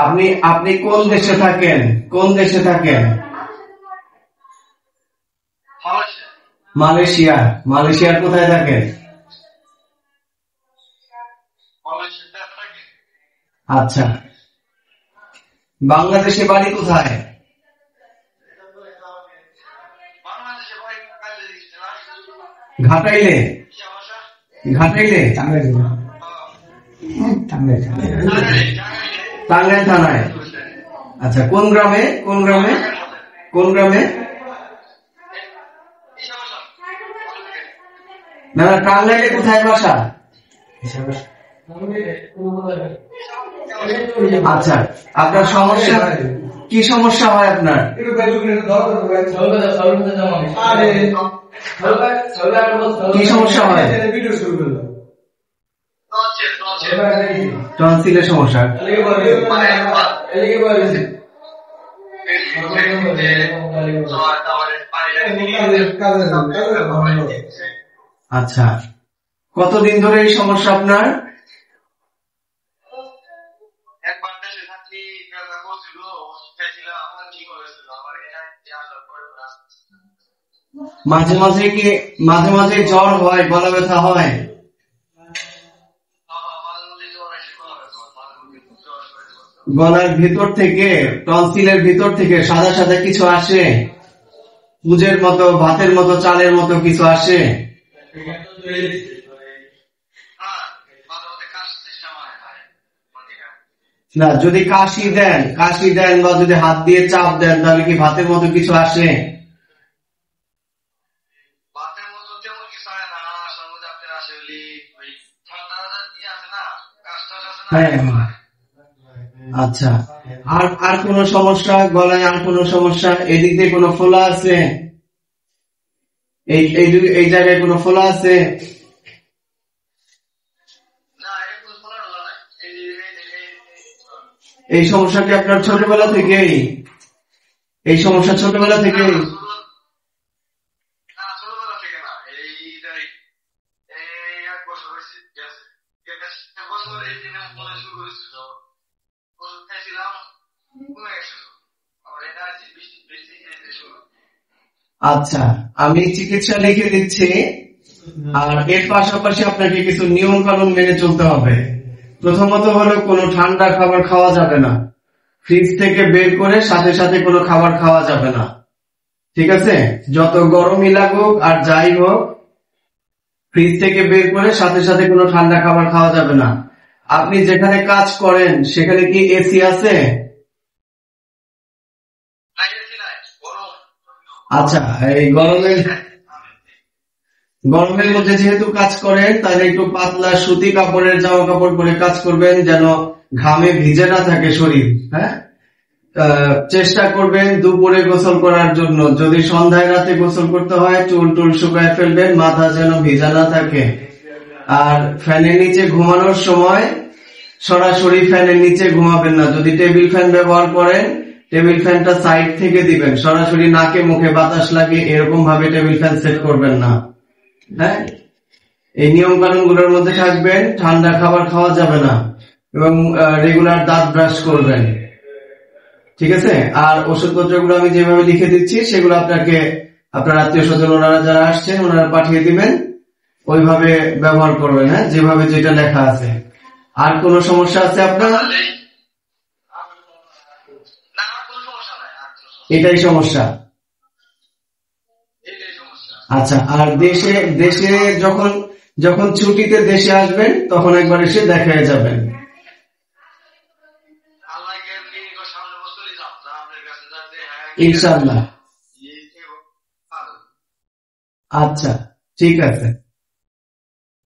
আপনি আপনি কোন দেশে থাকেন? কোন দেশে থাকেন? মালয়েশিয়া। মালয়েশিয়ার কোথায় থাকেন? আচ্ছা, বাংলাদেশে বাড়ি কোথায়? ঘাটাইলে। ঘাটাইলে টাঙ্গাইল থানায়। আচ্ছা, কোন গ্রামে? কোন গ্রামে? কোন গ্রামে? না, টাঙ্গাইলে কোথায় বাসা? আচ্ছা, আপনার সমস্যা কি? সমস্যা হয় আপনার? কি সমস্যা হয়? টনসিলের সমস্যা। আচ্ছা, কতদিন ধরে এই সমস্যা আপনার? মাঝে মাঝে কি মাঝে মাঝে জ্বর হয়, গলা ব্যথা হয়? গলার ভিতর থেকে, টনসিলের ভিতর থেকে সাদা সাদা কিছু আসে, পুজের মতো, ভাতের মতো, চালের মতো কিছু আসে? না, যদি কাশি দেন বা যদি হাত দিয়ে চাপ দেন, তাহলে কি ভাতের মতো কিছু আসে? হ্যাঁ। আচ্ছা, আর আর কোন সমস্যা? গলায় আর কোন সমস্যা? এদিক দিয়ে কোনো ফোলা আছে? এই জায়গায় কোনো ফোলা আছে? এই সমস্যা কি আপনার ছোটবেলা থেকেই? এই সমস্যা ছোটবেলা থেকেই? আচ্ছা, আমি চিকিৎসা লিখে দিচ্ছি, আর এর পাশাপাশি আপনাকে কিছু নিয়ম কানুন মেনে চলতে হবে। প্রথমত হলো, কোনো ঠান্ডা খাবার খাওয়া যাবে না। ফ্রিজ থেকে বের করে সাথে সাথে কোনো খাবার খাওয়া যাবে না, ঠিক আছে? যত গরমই লাগুক আর যাই হোক, ফ্রিজ থেকে বের করে সাথে সাথে কোনো ঠান্ডা খাবার খাওয়া যাবে না। আপনি যেখানে কাজ করেন সেখানে কি এসি আছে? আচ্ছা, এই গরমের মধ্যে যেহেতু কাজ করেন, তাহলে একটু পাতলা সুতি কাপড়ের জামা কাপড় পরে কাজ করবেন, যেন ঘামে ভিজে না থাকে শরীর। হ্যাঁ, চেষ্টা করবেন দুপুরে গোসল করার জন্য। যদি সন্ধ্যায় রাতে গোসল করতে হয়, চুল টুল শুকায় ফেলবেন, মাথা যেন ভিজা না থাকে। আর ফ্যানের নিচে ঘুমানোর সময় সরাসরি ফ্যানের নিচে ঘুমাবেন না। যদি টেবিল ফ্যান ব্যবহার করেন, টেবিল ফ্যানটা সাইড থেকে দিবেন, সরাসরি নাকে মুখে বাতাস লাগে এরকম ভাবে টেবিল ফ্যান সেট করবেন না। হ্যাঁ, এই নিয়ম কানুন গুলোর মধ্যে থাকবেন। ঠান্ডা খাবার খাওয়া যাবে না, এবং রেগুলার দাঁত ব্রাশ করবেন, ঠিক আছে? আর ওষুধপত্র গুলো আমি যেভাবে লিখে দিচ্ছি, সেগুলো আপনাকে আপনার আত্মীয় স্বজন ওনারা যারা আসছেন ওনারা পাঠিয়ে দিবেন, ওইভাবে ব্যবহার করবেন। হ্যাঁ, যেভাবে যেটা লেখা আছে। আর কোন সমস্যা আছে আপনার? এটাই সমস্যা। আচ্ছা, আর দেশে দেশে যখন যখন ছুটিতে দেশে আসবেন, তখন একবার এসে দেখা যাবেন। ইনশাআল্লাহ। আচ্ছা, ঠিক আছে।